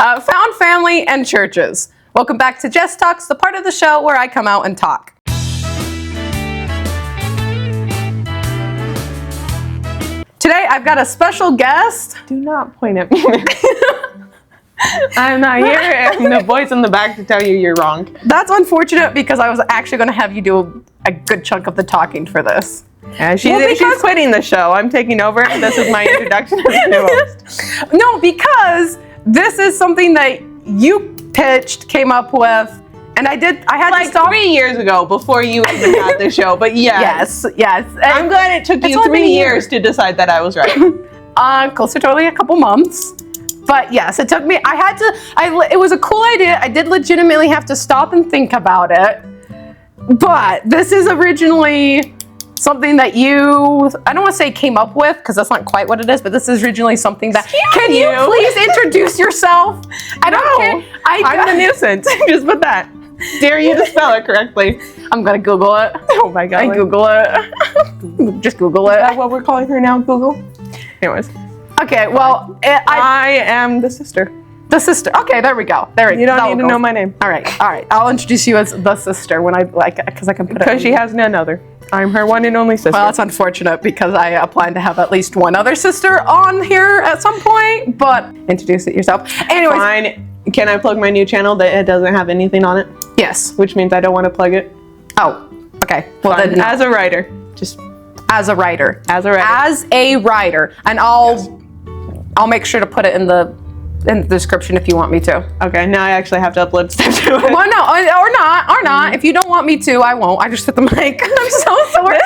Found family and churches. Welcome back to JessTalks, the part of the show where I come out and talk. Today I've got a special guest. Do not point at me. I'm not here, and the voice in the back to tell you you're wrong. That's unfortunate because I was actually going to have you do a good chunk of the talking for this. Yeah, she's quitting the show. I'm taking over. This is my introduction as the new host. No, because this is something that you pitched, came up with, and I had like to stop 3 years ago before you even had the show. But yes. I'm glad it took you 3 years to decide that I was right. Closer to only a couple months. But yes, it took me, it was a cool idea. I did legitimately have to stop and think about it. But this is originally something that I don't want to say came up with, because that's not quite what it is, but this is originally something that, can you please introduce yourself? I don't care. I'm the nuisance. Just put that. Dare you to spell it correctly. I'm going to Google it. Oh my God. Google it. Just Google it. Is that what we're calling her now, Google? Anyways. Okay, well, I am the sister. The sister. Okay, there we go. You don't need to know my name. All right. I'll introduce you as the sister when because I can put it. Because she has none other. I'm her one and only sister. Well, that's unfortunate because I plan to have at least one other sister on here at some point. But introduce it yourself. Anyways. Fine. Can I plug my new channel that it doesn't have anything on it? Yes. Which means I don't want to plug it. Oh. Okay. Well Fine. then. As a writer, just. As a writer. As a writer. As a writer, and I'll make sure to put it in the description if you want me to. Okay, now I actually have to upload stuff to it. Well, no, or not. If you don't want me to, I won't. I just hit the mic. I'm so sorry.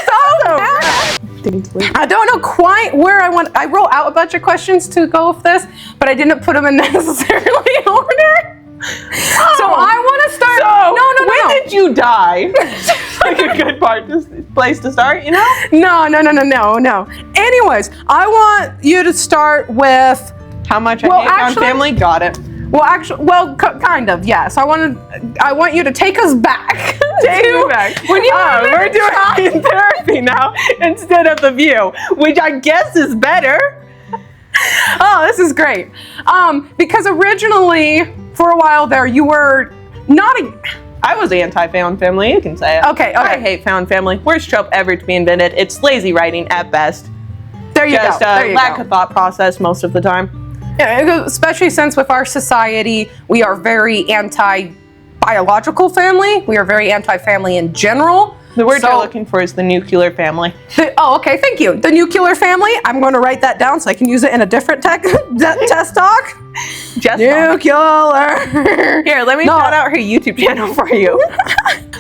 I don't know quite where I wrote out a bunch of questions to go with this, but I didn't put them in necessarily order. So I want to start. So, when did you die? Like a good place to start, you know? No. Anyways, I want you to start with how much I hate Found Family. Got it. Well, kind of, yes. I want you to take us back. Take me back. When you we're doing therapy now instead of The View, which I guess is better. Oh, this is great. Because originally, for a while there, you were not I was anti-Found Family, you can say it. Okay. I hate Found Family. Worst trope ever to be invented. It's lazy writing at best. There you go. Lack of thought process most of the time. Yeah, especially since with our society, we are very anti-biological family. We are very anti-family in general. The word you're looking for is the nuclear family. Okay, thank you. The nuclear family. I'm going to write that down so I can use it in a different test talk. Nuclear. Here, let me shout out her YouTube channel for you.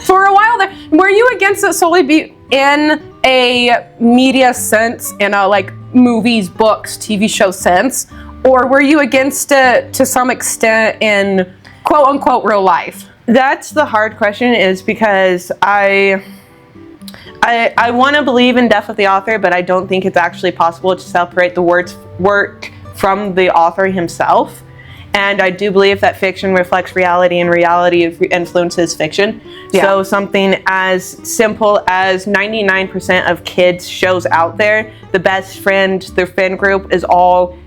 For a while there, were you against it solely in a media sense, in a like movies, books, TV show sense, or were you against it to some extent in quote unquote real life? That's the hard question, is because I want to believe in death of the author, but I don't think it's actually possible to separate the work from the author himself. And I do believe that fiction reflects reality and reality influences fiction. Yeah. So something as simple as 99% of kids shows out there, the best friend, their friend group is all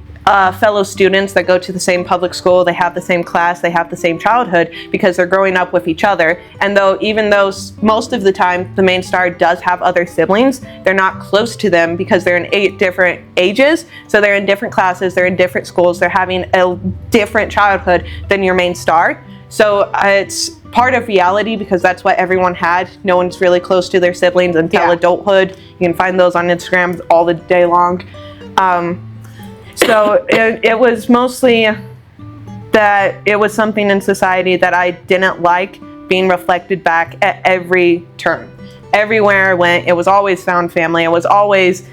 fellow students that go to the same public school. They have the same class, they have the same childhood because they're growing up with each other. And even though most of the time the main star does have other siblings, they're not close to them because they're in 8 different ages. So they're in different classes, they're in different schools, they're having a different childhood than your main star. So it's part of reality because that's what everyone had. No one's really close to their siblings until adulthood. You can find those on Instagram all the day long. So it was mostly that it was something in society that I didn't like being reflected back at every turn. Everywhere I went, it was always Found Family. It was always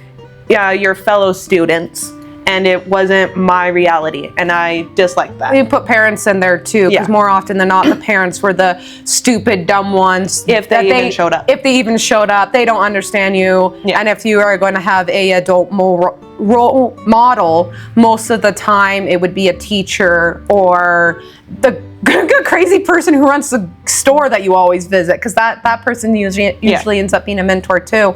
your fellow students, and it wasn't my reality, and I disliked that. You put parents in there too, because more often than not, the parents were the stupid, dumb ones. If they even showed up. If they even showed up, they don't understand you. Yeah. And if you are going to have a adult role model, most of the time it would be a teacher or the crazy person who runs the store that you always visit, because that person usually ends up being a mentor too.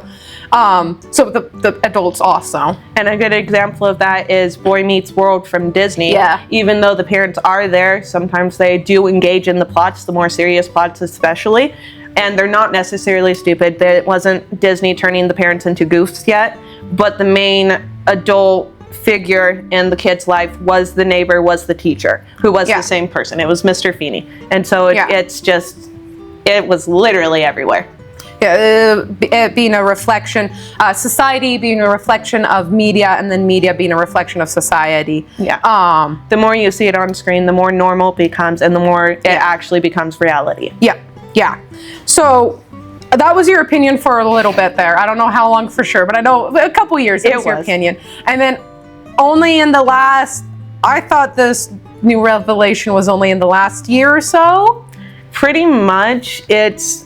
So the adults also. And a good example of that is Boy Meets World from Disney. Yeah. Even though the parents are there, sometimes they do engage in the plots, the more serious plots especially, and they're not necessarily stupid. It wasn't Disney turning the parents into goofs yet, but the main adult figure in the kid's life was the neighbor, was the teacher, who was the same person. It was Mr. Feeney. And so it was literally everywhere. It being a reflection, society being a reflection of media, and then media being a reflection of society. Yeah. The more you see it on screen, the more normal it becomes, and the more it actually becomes reality. Yeah. Yeah. So that was your opinion for a little bit there. I don't know how long for sure, but I know a couple years it was your opinion. And then only in the last, I thought this new revelation was only in the last year or so. Pretty much. It's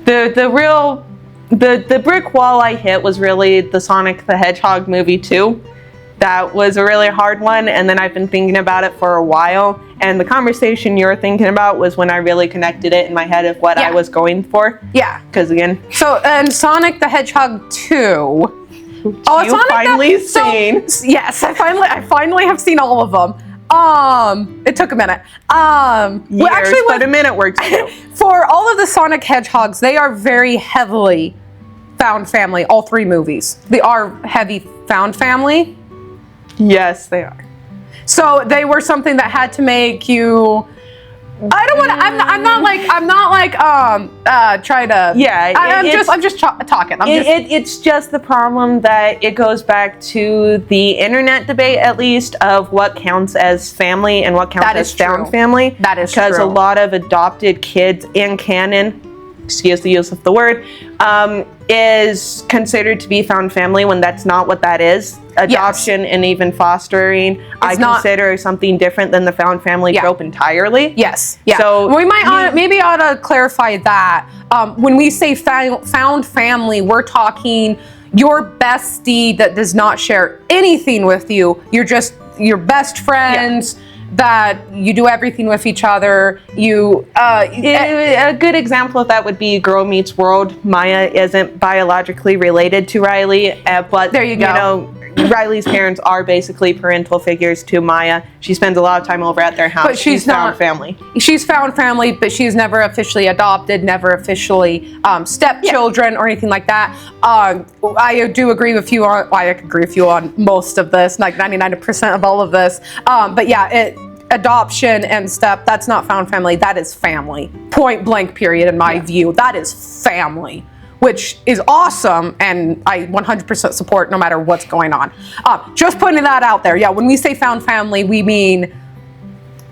the brick wall I hit was really the Sonic the Hedgehog movie 2. That was a really hard one, and then I've been thinking about it for a while, and the conversation you're thinking about was when I really connected it in my head of what I was going for. Yeah. Because again... So, and Sonic the Hedgehog 2... Oh, you finally seen? Yes, I finally have seen all of them. It took a minute. Years, but a minute works too. For all of the Sonic Hedgehogs, they are very heavily found family, all 3 movies. They are heavy found family. Yes, they are. So they were something that had to make you... I don't want to. I'm not like try to. Yeah. I'm just talking. It's just the problem that it goes back to the internet debate, at least, of what counts as family and what counts as found family. That is true. Because a lot of adopted kids in canon, excuse the use of the word, is considered to be found family when that's not what that is. Adoption and even fostering, I consider something different than the found family trope entirely. Yes. Yeah. So we might maybe ought to clarify that. When we say found family, we're talking your bestie that does not share anything with you. You're just your best friends. Yeah. That you do everything with each other. A good example of that would be Girl Meets World. Maya isn't biologically related to Riley, but there you go. You know, Riley's parents are basically parental figures to Maya. She spends a lot of time over at their house. But she's found family. She's found family, but she's never officially adopted, never officially stepchildren or anything like that. I do agree with you on. I agree with you on most of this, like 99% of all of this. But yeah, adoption and that's not found family. That is family. Point blank. Period. In my view, that is family. Which is awesome, and I 100% support no matter what's going on. Just putting that out there. Yeah, when we say found family, we mean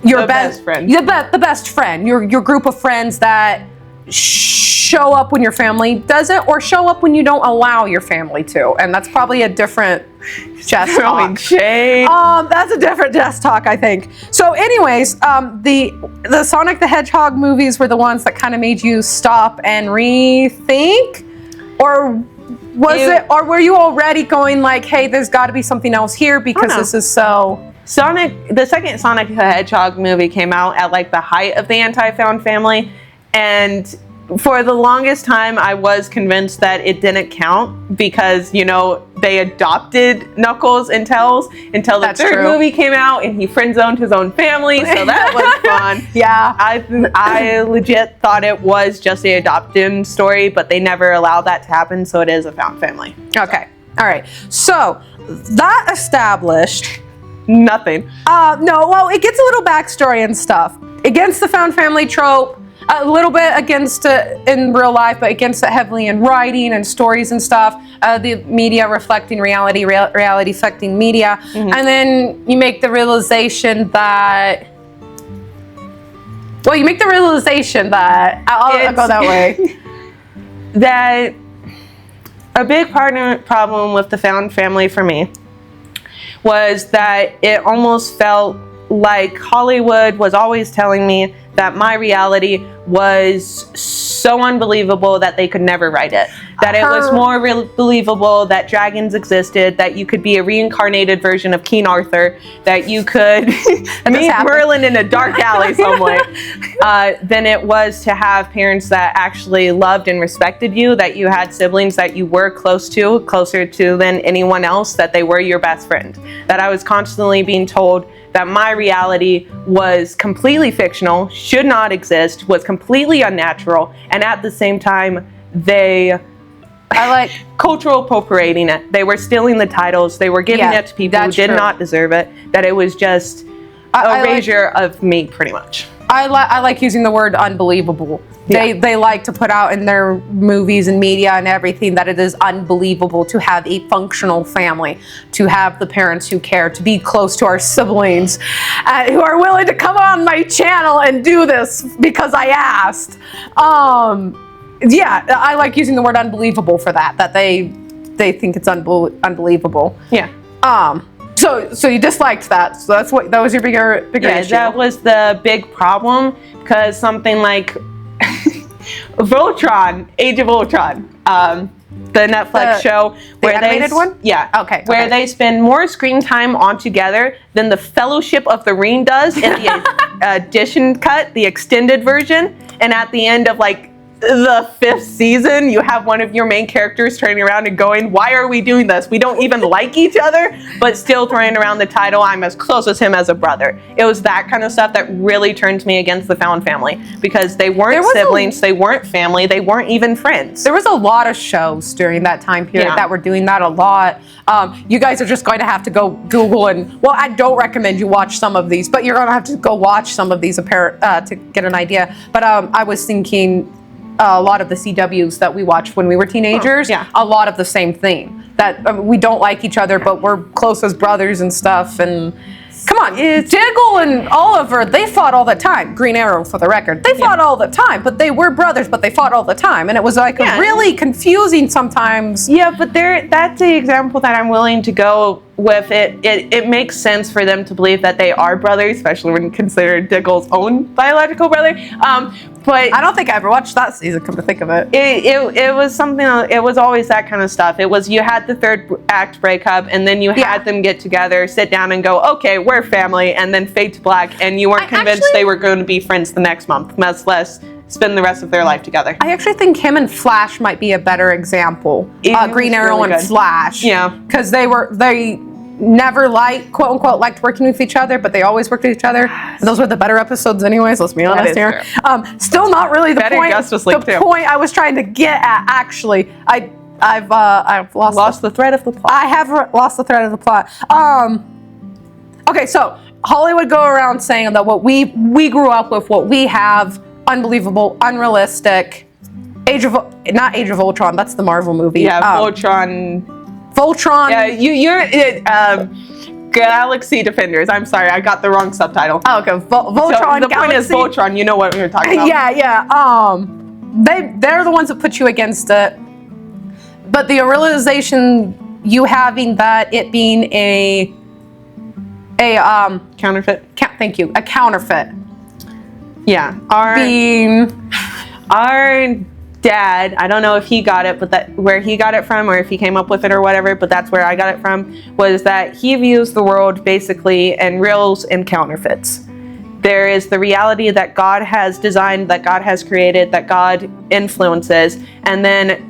your best friend. The best friend. Your group of friends that show up when your family doesn't, or show up when you don't allow your family to. And that's probably a different Jess talk. That's a different Jess talk, I think. So anyways, the Sonic the Hedgehog movies were the ones that kind of made you stop and rethink? Or or were you already going like, hey, there's got to be something else here because this is so... The second Sonic the Hedgehog movie came out at like the height of the anti-found family, and for the longest time I was convinced that it didn't count because, you know, they adopted Knuckles and Tails until the third movie came out and he friend-zoned his own family, so that was fun. Yeah. I legit thought it was just the adoption story, but they never allowed that to happen, so it is a found family. Okay. All right. So that established... Nothing. No, well, it gets a little backstory and stuff. Against the found family trope, a little bit against it in real life, but against it heavily in writing and stories and stuff. The media reflecting reality, reality affecting media. Mm-hmm. And then you make the realization that... Well, you make the realization that... I'll go that way. That a big problem with the found family for me was that it almost felt like Hollywood was always telling me that my reality was so unbelievable that they could never write it. That it was more believable that dragons existed, that you could be a reincarnated version of King Arthur, that you could meet Merlin in a dark alley somewhere, than it was to have parents that actually loved and respected you, that you had siblings that you were closer to than anyone else, that they were your best friend. That I was constantly being told that my reality was completely fictional, should not exist, was completely unnatural, and at the same time, I like cultural appropriating it. They were stealing the titles. They were giving it to people who did not deserve it. That it was just erasure of me, pretty much. I like using the word unbelievable. They like to put out in their movies and media and everything that it is unbelievable to have a functional family, to have the parents who care, to be close to our siblings, who are willing to come on my channel and do this because I asked. Yeah, I like using the word unbelievable for that. That they think it's unbelievable. Yeah. So you disliked that. So that was your bigger issue. That was the big problem, because something like Voltron, Age of Ultron, the Netflix show, where the animated one? Yeah. Okay. Where they spend more screen time on together than the Fellowship of the Ring does in the edition cut, the extended version, and at the end of like the 5th season, you have one of your main characters turning around and going, "Why are we doing this? We don't even like each other," but still throwing around the title, "I'm as close as him as a brother." It was that kind of stuff that really turned me against the found family, because they weren't siblings, they weren't family, they weren't even friends. There was a lot of shows during that time period that were doing that a lot. You guys are just going to have to go Google and, well, I don't recommend you watch some of these, but you're going to have to go watch some of these to get an idea. But I was thinking, a lot of the CWs that we watched when we were teenagers, a lot of the same thing. That we don't like each other, but we're close as brothers and stuff. And come on, Diggle and Oliver, they fought all the time. Green Arrow, for the record, they fought all the time, but they were brothers, but they fought all the time, and it was like really confusing sometimes. Yeah, but that's the example that I'm willing to go with. It makes sense for them to believe that they are brothers, especially when considered Diggle's own biological brother. But I don't think I ever watched that season, come to think of it. It was something, it was always that kind of stuff. It was, you had the 3rd act breakup, and then you had them get together, sit down and go, "Okay, we're family," and then fade to black, and you weren't convinced they were going to be friends the next month, much less spend the rest of their life together. I actually think him and Flash might be a better example. Green Arrow and Flash. Yeah. Because they never quote unquote liked working with each other, but they always worked with each other. And those were the better episodes anyways, let's be honest here. Still not really the point. The point I was trying to get at, actually. I've lost the thread of the plot. I have lost the thread of the plot. Okay, so Hollywood go around saying that what we grew up with, what we have, unbelievable, unrealistic. Not Age of Ultron, that's the Marvel movie. Yeah, Voltron. Yeah, you're Galaxy Defenders. I'm sorry, I got the wrong subtitle. Oh, okay, Voltron. So the point is Voltron. You know what we were talking about. Yeah. They're the ones that put you against it. But the realization you having that it being a counterfeit. Thank you. A counterfeit. Yeah. Our dad, I don't know if he got it, but where he got it from, or if he came up with it or whatever, but that's where I got it from, was that he views the world basically in reals and counterfeits. There is the reality that God has designed, that God has created, that God influences, and then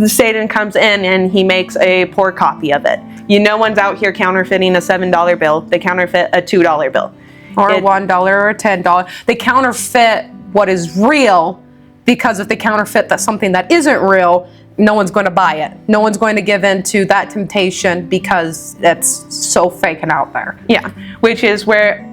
Satan comes in and he makes a poor copy of it. No one's out here counterfeiting a $7 bill. They counterfeit a $2 bill. Or a $1 or a $10. They counterfeit what is real, because if they counterfeit something that isn't real, no one's going to buy it. No one's going to give in to that temptation because it's so fake and out there. Yeah, which is where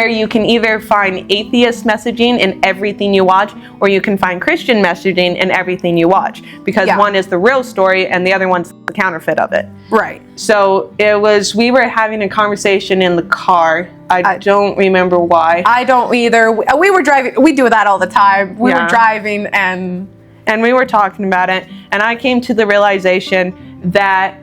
you can either find atheist messaging in everything you watch, or you can find Christian messaging in everything you watch, because one is the real story and the other one's the counterfeit of it. Right. So we were having a conversation in the car. I don't remember why. I don't either. We were driving. We do that all the time. We were driving and we were talking about it, and I came to the realization that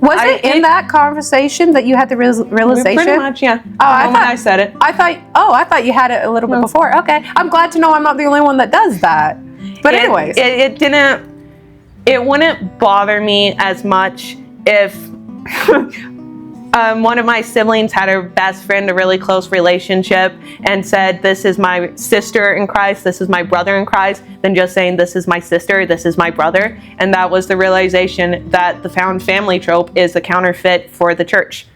Was it in that conversation that you had the realization? Pretty much, yeah. I said it. I thought you had it a little bit before. Okay, I'm glad to know I'm not the only one that does that. But anyways, it wouldn't bother me as much if one of my siblings had a best friend, a really close relationship, and said, this is my sister in Christ, this is my brother in Christ, than just saying, this is my sister, this is my brother. And that was the realization that the found family trope is a counterfeit for the church.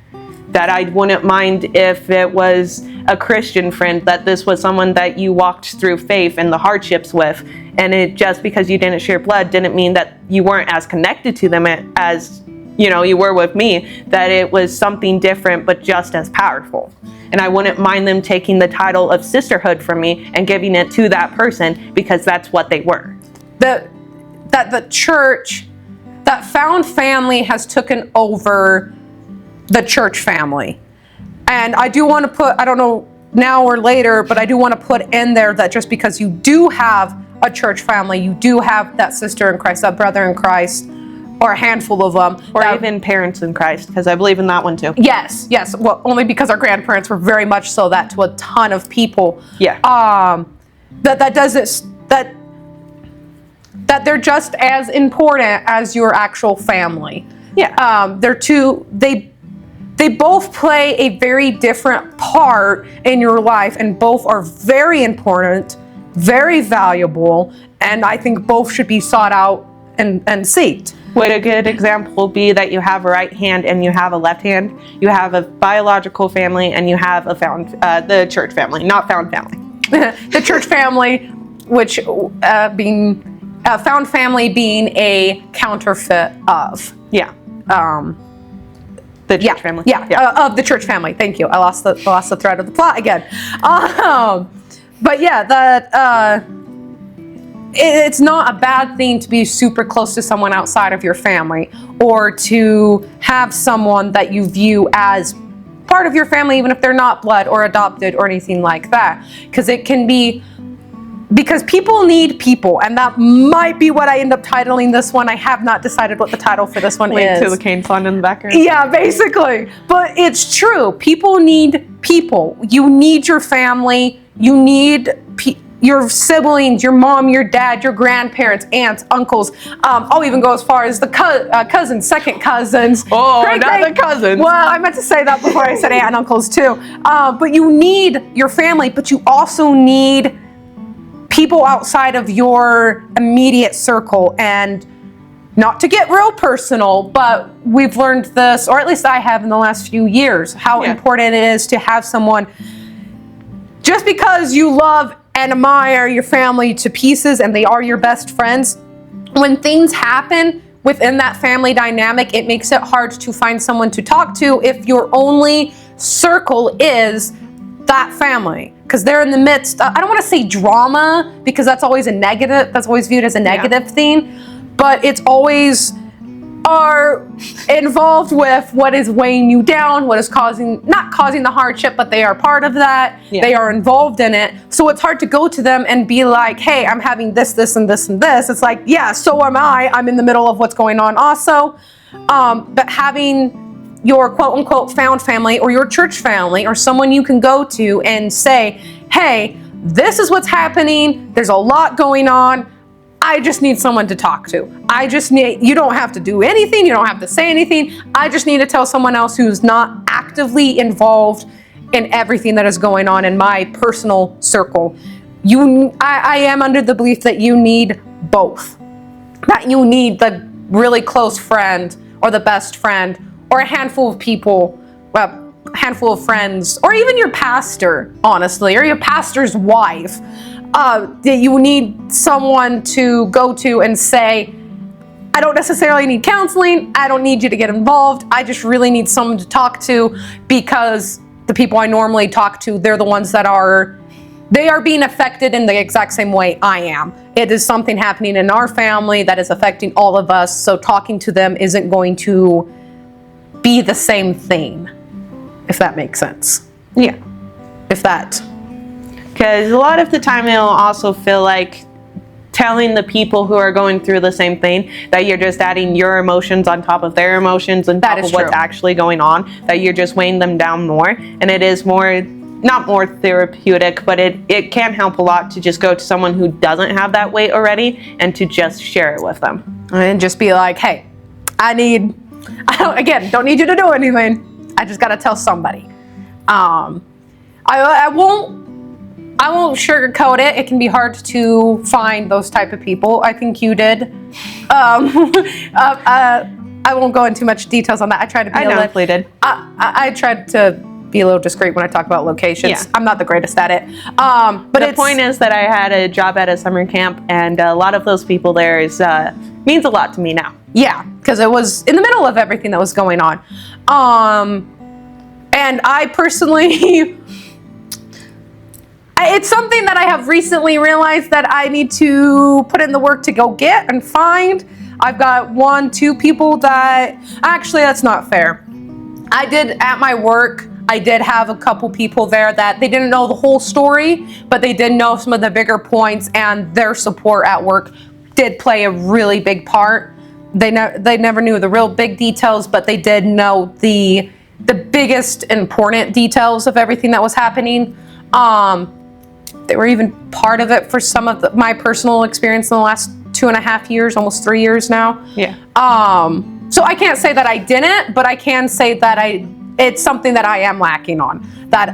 That I wouldn't mind if it was a Christian friend, that this was someone that you walked through faith and the hardships with. And it just because you didn't share blood didn't mean that you weren't as connected to them as you were with me, that it was something different but just as powerful. And I wouldn't mind them taking the title of sisterhood from me and giving it to that person because that's what they were. That the church, that found family has taken over the church family. And I do want to put, I don't know now or later, but I do want to put in there that just because you do have a church family, you do have that sister in Christ, that brother in Christ, or a handful of them. Or even parents in Christ, because I believe in that one too. Yes. Well, only because our grandparents were very much so that to a ton of people. Yeah. That they're just as important as your actual family. Yeah. They both play a very different part in your life, and both are very important, very valuable, and I think both should be sought out and seeked. Would a good example be that you have a right hand and you have a left hand? You have a biological family and you have the church family, not found family. The church family, which being found family being a counterfeit of. Yeah. The church family. Yeah. Of the church family. Thank you. I lost the thread of the plot again. But yeah, it's not a bad thing to be super close to someone outside of your family, or to have someone that you view as part of your family, even if they're not blood or adopted or anything like that. Because people need people, and that might be what I end up titling this one. I have not decided what the title for this one is. To the Kane song in the background. Yeah, basically. But it's true. People need people. You need your family. You need your siblings, your mom, your dad, your grandparents, aunts, uncles. I'll even go as far as the cousins, second cousins. Oh, not the cousins. Well, I meant to say that before I said aunt and uncles too. But you need your family, but you also need people outside of your immediate circle. And not to get real personal, but we've learned this, or at least I have in the last few years, how important it is to have someone. Just because you love and admire your family to pieces and they are your best friends, when things happen within that family dynamic, it makes it hard to find someone to talk to if your only circle is that family. Because they're in the midst of, I don't want to say drama, because that's always viewed as a negative thing, but it's always are involved with what is weighing you down, what is not causing the hardship, but they are part of that. Yeah. They are involved in it. So it's hard to go to them and be like, hey, I'm having this, this, and this, and this. It's like, yeah, so am I. I'm in the middle of what's going on also. But having your quote unquote found family, or your church family, or someone you can go to and say, hey, this is what's happening. There's a lot going on. I just need someone to talk to. You don't have to do anything. You don't have to say anything. I just need to tell someone else who's not actively involved in everything that is going on in my personal circle. I am under the belief that you need both. That you need the really close friend, or the best friend, or a handful of people, a handful of friends, or even your pastor, honestly, or your pastor's wife. That you need someone to go to and say, I don't necessarily need counseling. I don't need you to get involved. I just really need someone to talk to, because the people I normally talk to, they're the ones that are being affected in the exact same way I am. It is something happening in our family that is affecting all of us. So talking to them isn't going to be the same thing, if that makes sense. Yeah. Because a lot of the time it'll also feel like telling the people who are going through the same thing that you're just adding your emotions on top of their emotions and top of what's actually going on, that you're just weighing them down more. And it is more, not more therapeutic, but it can help a lot to just go to someone who doesn't have that weight already and to just share it with them. And just be like, hey, don't need you to do anything. I just got to tell somebody. I won't sugarcoat it. It can be hard to find those type of people. I think you did. I won't go into much details on that. I tried to be definitely did. I tried to be a little discreet when I talk about locations. Yeah. I'm not the greatest at it. But the point is that I had a job at a summer camp, and a lot of those people there means a lot to me now. Yeah, because it was in the middle of everything that was going on. And I personally, it's something that I have recently realized that I need to put in the work to go get and find. I've got 1-2 people that, actually that's not fair. At my work, I did have a couple people there that they didn't know the whole story, but they did know some of the bigger points, and their support at work did play a really big part. They never knew the real big details, but they did know the biggest important details of everything that was happening. They were even part of it for some of my personal experience in the last 2.5 years, almost 3 years now. Yeah. So I can't say that I didn't, but I can say that it's something that I am lacking on. That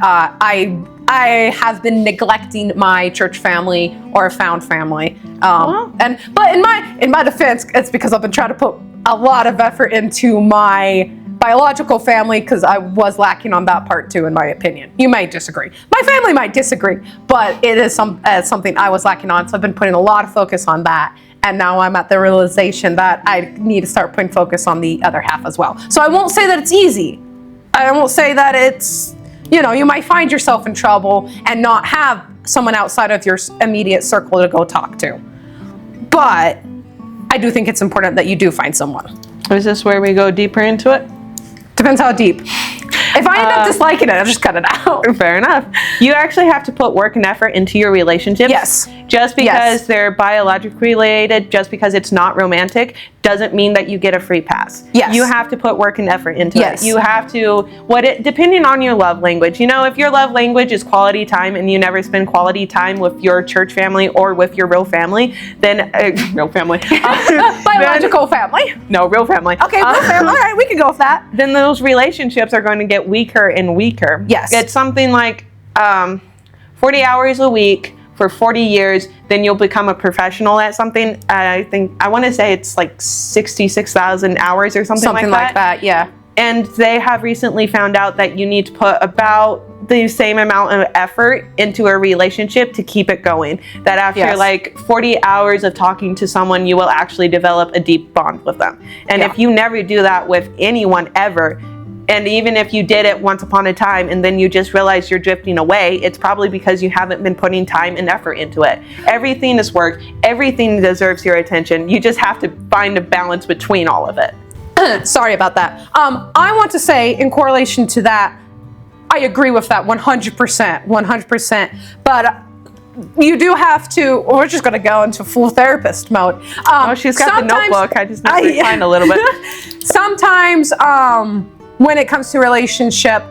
I have been neglecting my church family or found family. But in my defense, it's because I've been trying to put a lot of effort into my biological family, because I was lacking on that part too, in my opinion. You might disagree. My family might disagree, but it is something I was lacking on. So I've been putting a lot of focus on that. And now I'm at the realization that I need to start putting focus on the other half as well. So I won't say that it's easy. I won't say that it's, you might find yourself in trouble and not have someone outside of your immediate circle to go talk to. But I do think it's important that you do find someone. Is this where we go deeper into it? Depends how deep. If I end up disliking it, I'll just cut it out. Fair enough. You actually have to put work and effort into your relationships. Yes. Just because they're biologically related, just because it's not romantic, doesn't mean that you get a free pass. Yes. You have to put work and effort into it. You have to, depending on your love language. If your love language is quality time and you never spend quality time with your church family or with your real family, then, real family. Biological family. No, real family. Okay, real family. All right, we can go with that. Then those relationships are going to get weaker and weaker. Yes. It's something like 40 hours a week for 40 years, then you'll become a professional at something. I want to say it's like 66,000 hours or something like that. Something like that, yeah. And they have recently found out that you need to put about the same amount of effort into a relationship to keep it going. That after like 40 hours of talking to someone, you will actually develop a deep bond with them. And if you never do that with anyone ever, and even if you did it once upon a time and then you just realize you're drifting away, it's probably because you haven't been putting time and effort into it. Everything is work. Everything deserves your attention. You just have to find a balance between all of it. Sorry about that. I want to say, in correlation to that, I agree with that 100%. But you do have to, we're just going to go into full therapist mode. She's got the notebook. I just need to refine a little bit. Sometimes, when it comes to relationship,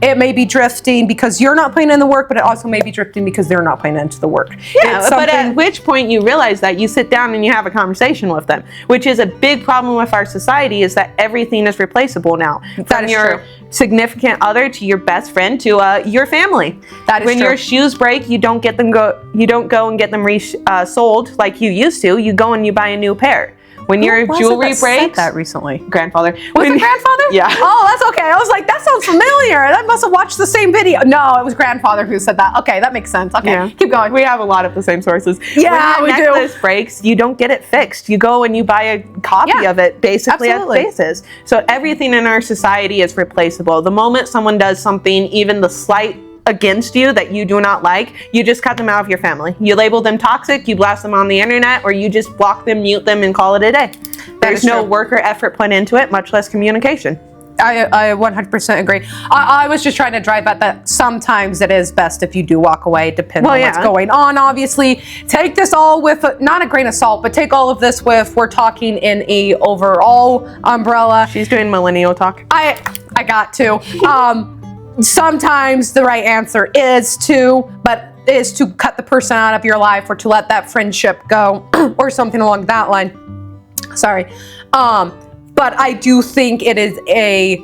it may be drifting because you're not putting in the work, but it also may be drifting because they're not putting into the work. Yeah, but at which point you realize that you sit down and you have a conversation with them, which is a big problem with our society, is that everything is replaceable now. From your significant other to your best friend to your family. That is when your shoes break, you don't go and get them sold like you used to. You go and you buy a new pair. When your jewelry breaks, that recently. Grandfather. Was it grandfather? Yeah. Oh, that's okay. I was like, that sounds familiar. I must have watched the same video. No, it was grandfather who said that. Okay, that makes sense. Okay, keep going. We have a lot of the same sources. Yeah, when your necklace breaks, you don't get it fixed. You go and you buy a copy of it, basically at basis. So everything in our society is replaceable. The moment someone does something, even the slight against you that you do not like, you just cut them out of your family. You label them toxic, you blast them on the internet, or you just block them, mute them, and call it a day. There's no work or effort put into it, much less communication. I 100% agree. I was just trying to drive at that. Sometimes it is best if you do walk away, depending on what's going on. Obviously, take this all with not a grain of salt, but take all of this with, we're talking in a overall umbrella. She's doing millennial talk. I got to. Sometimes the right answer is to cut the person out of your life, or to let that friendship go, or something along that line. Sorry. But I do think it is a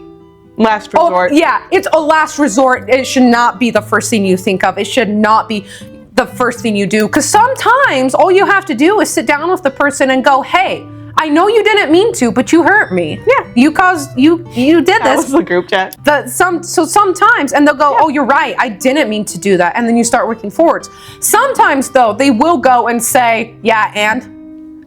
last resort. It's a last resort. It should not be the first thing you think of. It should not be the first thing you do. Because sometimes all you have to do is sit down with the person and go, hey, I know you didn't mean to, but you hurt me. Yeah. You did this. That was the group chat. So sometimes, and they'll go, oh, you're right, I didn't mean to do that. And then you start working forwards. Sometimes though, they will go and say, yeah,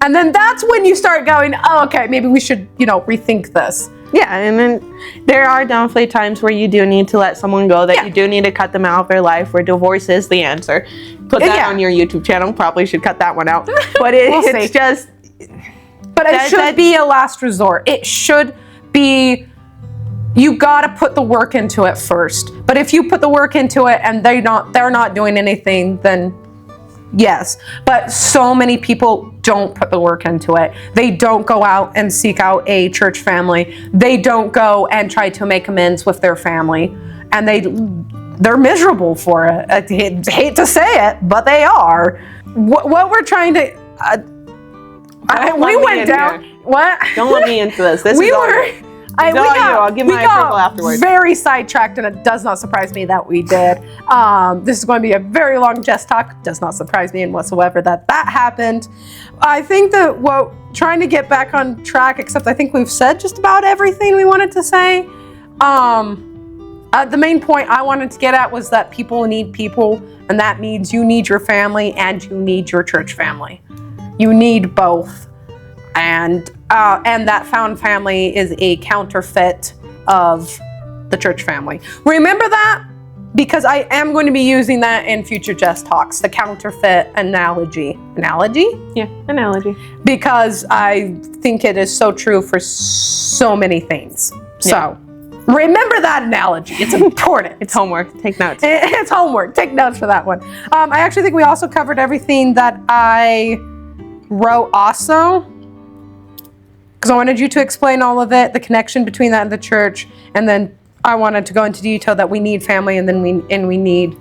and then that's when you start going, oh, okay, maybe we should, rethink this. Yeah, and then there are definitely times where you do need to let someone go, that you do need to cut them out of their life, where divorce is the answer. Put that on your YouTube channel. Probably should cut that one out. But it's just... But it should be a last resort. It should be... You gotta put the work into it first. But if you put the work into it and they're not doing anything, then... Yes, but so many people don't put the work into it. They don't go out and seek out a church family. They don't go and try to make amends with their family, and they're miserable for it. I hate to say it, but they are. What we're trying to we went down. Here. What? Don't let me into this. I'll give my approval afterwards. Very sidetracked, and it does not surprise me that we did. This is going to be a very long Jess talk. Does not surprise me in whatsoever that happened. I think that trying to get back on track, except I think we've said just about everything we wanted to say. The main point I wanted to get at was that people need people, and that means you need your family and you need your church family. You need both. And that found family is a counterfeit of the church family. Remember that, because I am going to be using that in future Jess Talks, the counterfeit analogy. Analogy? Yeah, analogy. Because I think it is so true for so many things. So remember that analogy. It's important. It's homework. Take notes. It's homework. Take notes for that one. I actually think we also covered everything that I wrote also, because I wanted you to explain all of it, the connection between that and the church, and then I wanted to go into detail that we need family, and then we need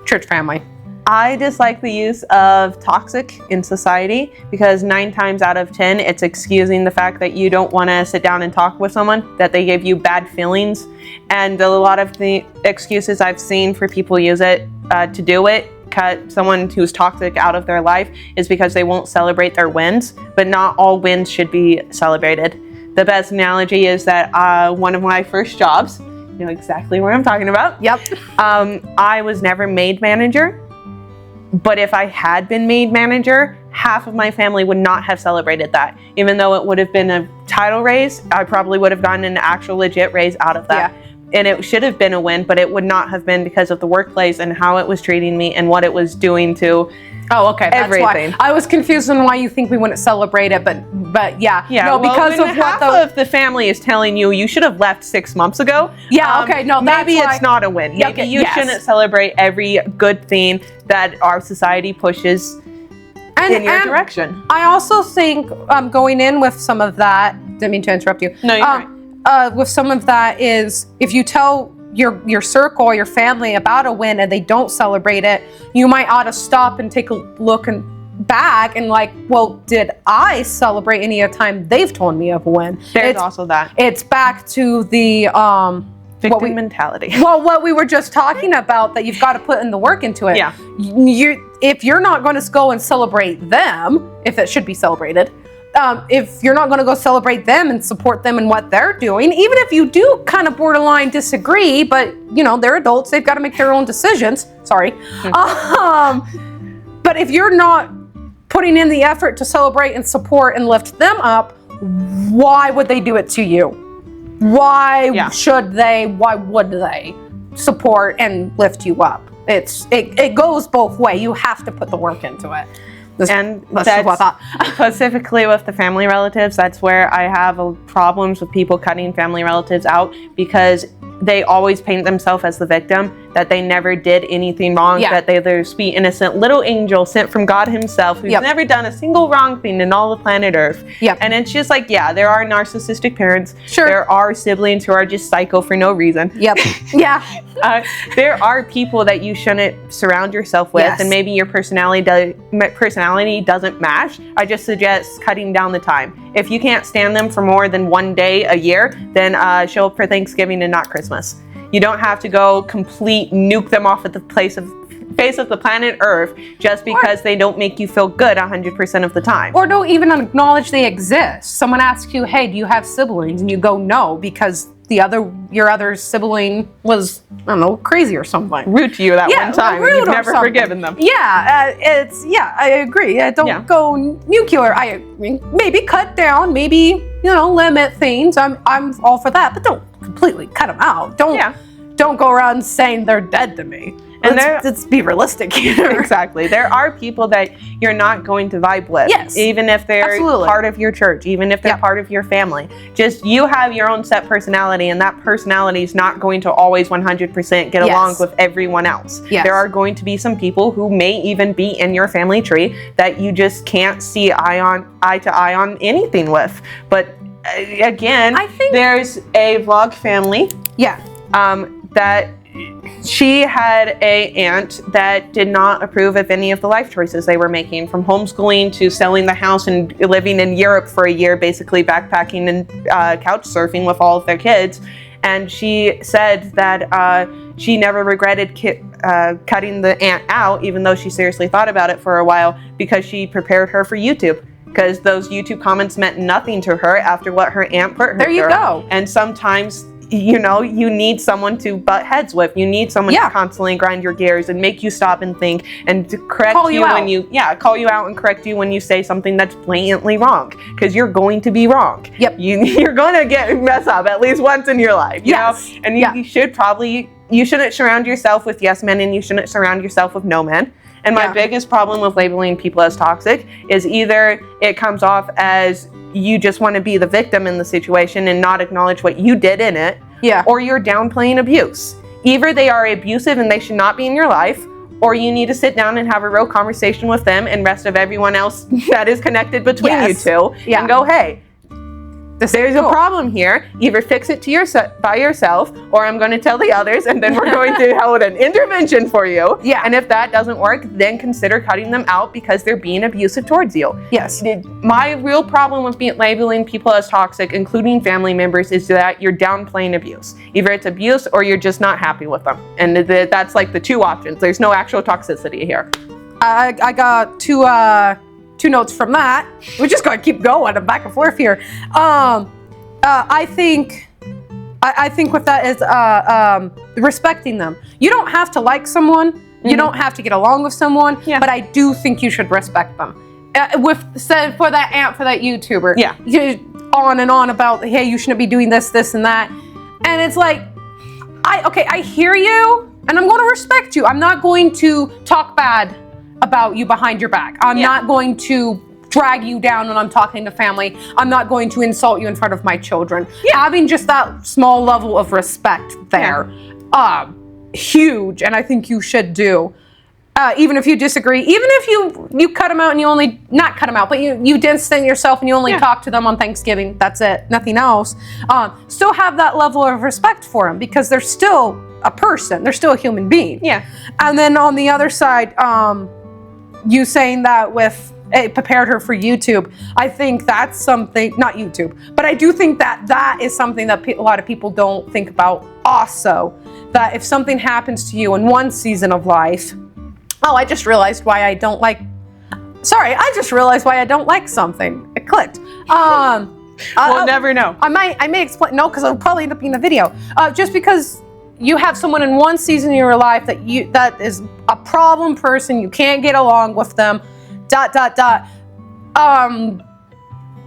church family. I dislike the use of toxic in society, because 9 times out of 10, it's excusing the fact that you don't want to sit down and talk with someone, that they give you bad feelings. And a lot of the excuses I've seen for people use it to do it, cut someone who's toxic out of their life, is because they won't celebrate their wins. But not all wins should be celebrated. The best analogy is that one of my first jobs, you know exactly where I'm talking about. Yep. I was never maid manager, but if I had been maid manager, half of my family would not have celebrated that. Even though it would have been a title raise, I probably would have gotten an actual legit raise out of that. Yeah. And it should have been a win, but it would not have been, because of the workplace and how it was treating me and what it was doing to everything. That's why I was confused on why you think we wouldn't celebrate it, but yeah. No, because of what of the family is telling you, you should have left 6 months ago. Yeah, okay, no, that's maybe why. It's not a win. Maybe you shouldn't celebrate every good thing that our society pushes in your direction. I also think going in with some of that, didn't mean to interrupt you. No, you're right. With some of that is, if you tell your circle, your family about a win and they don't celebrate it, you might ought to stop and take a look and back and like, well, did I celebrate any of the time they've told me of a win? There's also that. It's back to the victim mentality. Well, what we were just talking about, that you've got to put in the work into it. Yeah. If you're not going to go and celebrate them, if it should be celebrated, if you're not going to go celebrate them and support them in what they're doing, even if you do kind of borderline disagree, but they're adults, they've got to make their own decisions. Sorry. But if you're not putting in the effort to celebrate and support and lift them up, why would they do it to you? Why should they? Why would they support and lift you up? It goes both ways. You have to put the work into it. And That's just what I thought. specifically with the family relatives, that's where I have problems with people cutting family relatives out, because they always paint themselves as the victim, that they never did anything wrong, that they're the sweet, innocent little angel sent from God himself who's never done a single wrong thing in all the planet Earth. And it's just like, yeah, there are narcissistic parents. There are siblings who are just psycho for no reason. There are people that you shouldn't surround yourself with, and maybe your personality doesn't match. I just suggest cutting down the time. If you can't stand them for more than one day a year, then show up for Thanksgiving and not Christmas. You don't have to go complete nuke them off at the face of the planet Earth just because they don't make you feel good 100% of the time. Or don't even acknowledge they exist. Someone asks you, hey, do you have siblings? And you go, no, because your other sibling was, I don't know, crazy or something. Rude to you that one time, and you've never forgiven them. I agree. Don't go nuclear. I mean, maybe cut down, maybe, limit things. I'm all for that, but don't completely cut them out. Don't go around saying they're dead to me. And let's be realistic here. Exactly. There are people that you're not going to vibe with. Even if they're part of your church, even if they're part of your family. Just you have your own set personality, and that personality is not going to always 100% get along with everyone else. There are going to be some people who may even be in your family tree that you just can't see eye to eye on anything with. But again, I think there's a vlog family. That she had a aunt that did not approve of any of the life choices they were making, from homeschooling to selling the house and living in Europe for a year, basically backpacking and couch surfing with all of their kids. And she said that she never regretted cutting the aunt out, even though she seriously thought about it for a while, because she prepared her for YouTube. Because those YouTube comments meant nothing to her after what her aunt put her through. There you go. And sometimes, you need someone to butt heads with. You need someone to constantly grind your gears and make you stop and think, and to correct you when call you out and correct you when you say something that's blatantly wrong, because you're going to be wrong. You're going to mess up at least once in your life. You know? And you shouldn't surround yourself with yes men, and you shouldn't surround yourself with no men. And my biggest problem with labeling people as toxic is either it comes off as you just want to be the victim in the situation and not acknowledge what you did in it, or you're downplaying abuse. Either they are abusive and they should not be in your life, or you need to sit down and have a real conversation with them and rest of everyone else that is connected between you two, and go, hey, there's a problem here. Either fix it by yourself, or I'm going to tell the others, and then we're going to hold an intervention for you. And if that doesn't work, then consider cutting them out because they're being abusive towards you. My real problem with labeling people as toxic, including family members, is that you're downplaying abuse. Either it's abuse or you're just not happy with them. And that's like the two options. There's no actual toxicity here. I got two notes from that. We're just going to keep going and back and forth here. I think with that is respecting them. You don't have to like someone. You don't have to get along with someone. But I do think you should respect them. For that aunt, for that YouTuber. On and on about, hey, you shouldn't be doing this, and that. And it's like, I hear you, and I'm going to respect you. I'm not going to talk bad about you behind your back. I'm not going to drag you down when I'm talking to family. I'm not going to insult you in front of my children. Having just that small level of respect there, huge, and I think you should do. Even if you disagree, even if you cut them out and you only, not cut them out, but you distance yourself and you only talk to them on Thanksgiving, that's it, nothing else. Still have that level of respect for them, because they're still a person, they're still a human being. And then on the other side, you saying that with it prepared her for YouTube, I think that's something, not YouTube, but I do think that is something that a lot of people don't think about also, that if something happens to you in one season of life, I just realized why I don't like something. It clicked. We'll never know. I may explain, no, because it'll probably end up being a video. Just because you have someone in one season of your life that is a problem person, you can't get along with them, ...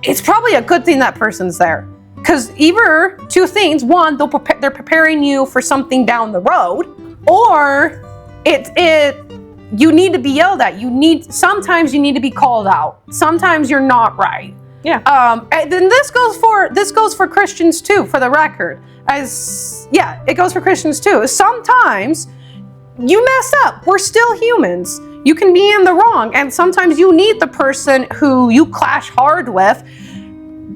It's probably a good thing that person's there. Because either two things: one, they're preparing you for something down the road, or you need to be yelled at. Sometimes you need to be called out. Sometimes you're not right. Yeah. And then this goes for Christians too, for the record. It goes for Christians too. Sometimes you mess up. We're still humans. You can be in the wrong, and sometimes you need the person who you clash hard with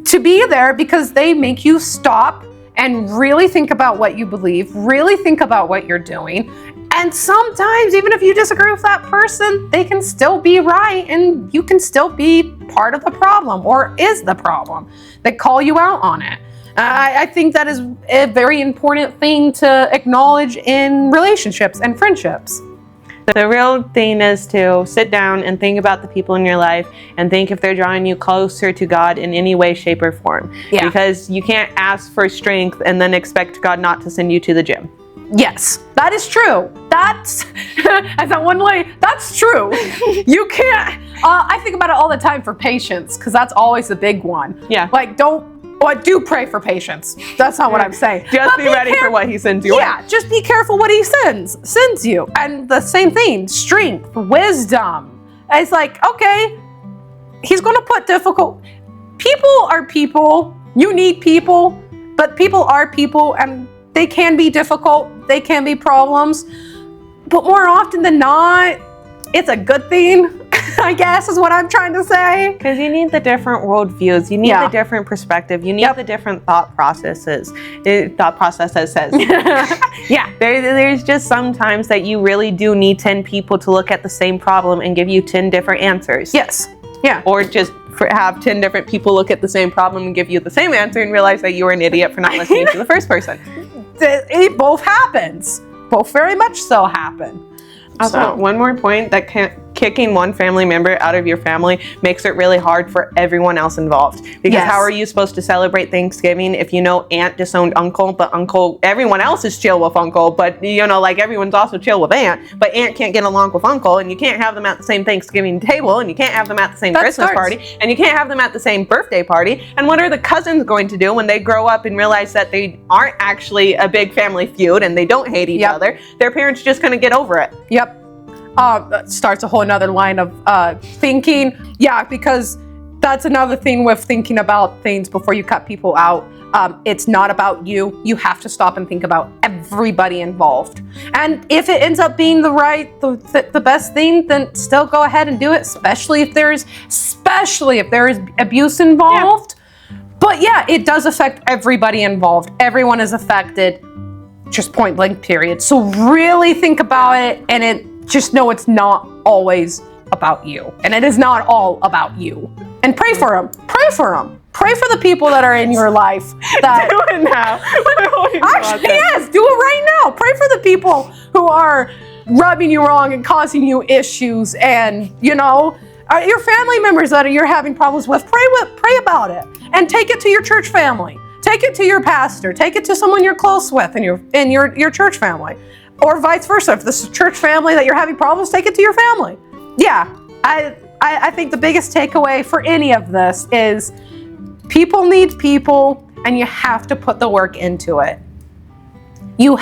to be there because they make you stop and really think about what you believe, really think about what you're doing. And sometimes, even if you disagree with that person, they can still be right and you can still be part of the problem or is the problem. They call you out on it. I think that is a very important thing to acknowledge in relationships and friendships. The real thing is to sit down and think about the people in your life and think if they're drawing you closer to God in any way, shape, or form. Yeah. Because you can't ask for strength and then expect God not to send you to the gym. Yes, that is true. That's, as that one lady, that's true. You can't, I think about it all the time for patience, because that's always the big one. Yeah. Like, do pray for patience. That's not what I'm saying. Just be ready for what he sends you. Yeah, just be careful what he sends you. And the same thing, strength, wisdom. It's like, okay, he's going to put people are people. You need people, but people are people, and they can be difficult. They can be problems. But more often than not, it's a good thing, I guess, is what I'm trying to say. Because you need the different worldviews. You need the different perspective. You need the different thought processes. Says. Yeah. There's just sometimes that you really do need 10 people to look at the same problem and give you 10 different answers. Yes. Yeah. Or just have 10 different people look at the same problem and give you the same answer and realize that you were an idiot for not listening to the first person. It both happens. Both very much so happen. Also, one more point, that kicking one family member out of your family makes it really hard for everyone else involved. Because how are you supposed to celebrate Thanksgiving if you know aunt disowned uncle, but everyone else is chill with uncle, but everyone's also chill with aunt, but aunt can't get along with uncle, and you can't have them at the same Thanksgiving table, and you can't have them at the same Christmas party, and you can't have them at the same birthday party. And what are the cousins going to do when they grow up and realize that they aren't actually a big family feud and they don't hate each other? Their parents just gonna get over it. Yep. That starts a whole another line of thinking. Yeah, because that's another thing with thinking about things before you cut people out. It's not about you. You have to stop and think about everybody involved. And if it ends up being the best thing, then still go ahead and do it, especially if there is abuse involved. Yeah. But yeah, it does affect everybody involved. Everyone is affected, just point blank period. So really think about it, and just know it's not always about you. And it is not all about you. And pray for them. Pray for them. Pray for the people that are in your life. Do it now. Actually, yes, do it right now. Pray for the people who are rubbing you wrong and causing you issues, and your family members that you're having problems with. Pray about it, and take it to your church family. Take it to your pastor. Take it to someone you're close with in your church family. Or vice versa. If this is a church family that you're having problems, take it to your family. Yeah, I think the biggest takeaway for any of this is people need people, and you have to put the work into it. You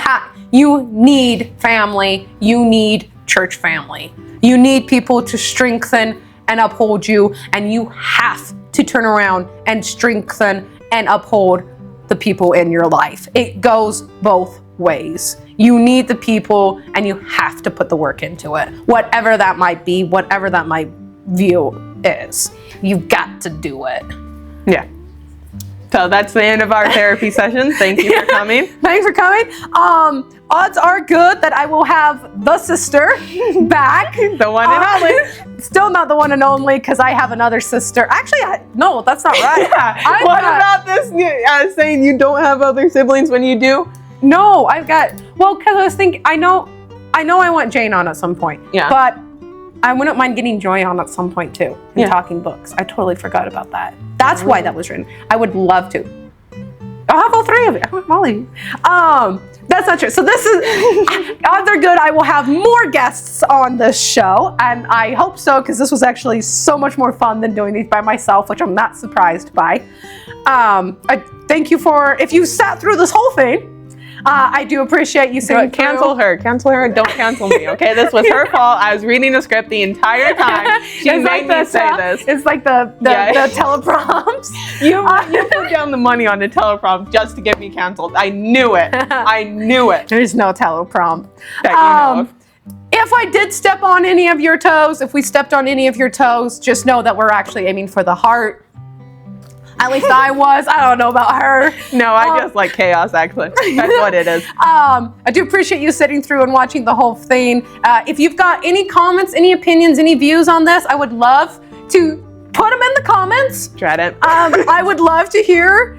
need family. You need church family. You need people to strengthen and uphold you, and you have to turn around and strengthen and uphold the people in your life. It goes both ways. You need the people, and you have to put the work into it. Whatever that might be, whatever that might view is, you've got to do it. Yeah. So that's the end of our therapy session. Thank you for coming. Thanks for coming. Odds are good that I will have the sister back. The one and only. Still not the one and only, because I have another sister. Actually, no, that's not right. Yeah. What about this saying you don't have other siblings when you do? No, because I was thinking, I know I want Jane on at some point. Yeah. But I wouldn't mind getting Joy on at some point too, and talking books. I totally forgot about that. That's why that was written. I would love to. I'll have all three of you. All of you. That's not true. So this is, odds are good I will have more guests on this show, and I hope so, because this was actually so much more fun than doing these by myself, which I'm not surprised by. I thank you if you sat through this whole thing. I do appreciate you sitting through. Cancel her. Cancel her and don't cancel me, okay? This was her fault. I was reading the script the entire time. She made me say this. It's like the teleprompts. You put down the money on the teleprompt just to get me canceled. I knew it. I knew it. There's no teleprompt. That you know of. If I did step on any of your toes, if we stepped on any of your toes, just know that we're actually aiming for the heart. At least I was. I don't know about her. No, I just like chaos, actually. That's what it is. I do appreciate you sitting through and watching the whole thing. If you've got any comments, any opinions, any views on this, I would love to put them in the comments. Dread it. I would love to hear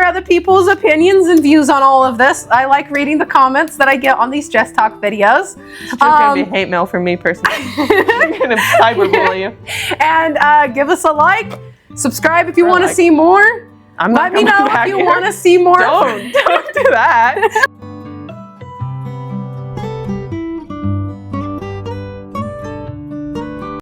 other people's opinions and views on all of this. I like reading the comments that I get on these Jess Talk videos. It's just going to be hate mail from me personally. I'm going to cyberbully you. And give us a like. Subscribe if you want to see more. I'm not Let me know if you want to see more. Don't do that.